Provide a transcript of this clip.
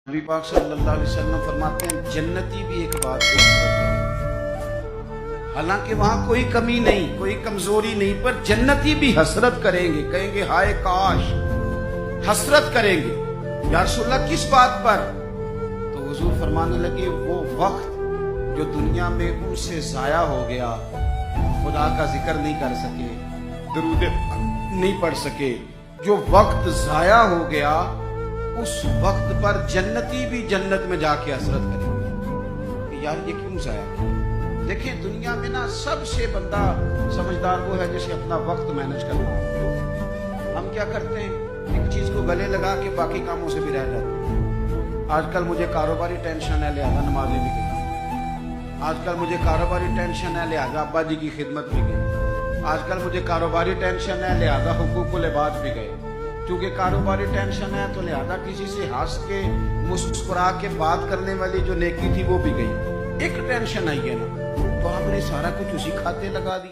نبی پاک صلی اللہ علیہ وسلم فرماتے ہیں جنتی بھی ایک بات پہ حسرت کریں، حالانکہ وہاں کوئی کمی نہیں، کوئی کمزوری نہیں، پر جنتی بھی حسرت کریں گے، کہیں گے ہائے کاش، حسرت کریں گے۔ یا رسول اللہ کس بات پر؟ تو حضور فرمانے لگے وہ وقت جو دنیا میں ان سے ضائع ہو گیا، خدا کا ذکر نہیں کر سکے، درود نہیں پڑھ سکے، جو وقت ضائع ہو گیا اس وقت پر جنتی بھی جنت میں جا کے حسرت کریں گے کہ یار یہ کیوں ضائع کیا۔ دیکھیں دنیا میں نا سب سے بندہ سمجھدار وہ ہے جسے اپنا وقت مینج کرنا ہے۔ ہم کیا کرتے ہیں، ایک چیز کو گلے لگا کے باقی کاموں سے بھی رہ جاتے ہیں۔ آج کل مجھے کاروباری ٹینشن ہے لہذا نمازیں بھی گئی، آج کل مجھے کاروباری ٹینشن ہے لہذا ابا جی کی خدمت بھی گئی، آج کل مجھے کاروباری ٹینشن ہے لہذا حقوق العباد بھی گئے۔ کیونکہ کاروباری ٹینشن ہے تو لہذا کسی سے ہنس کے مسکرا کے بات کرنے والی جو نیکی تھی وہ بھی گئی۔ ایک ٹینشن آئی ہے نا تو آپ نے سارا کچھ اسی کھاتے لگا دی۔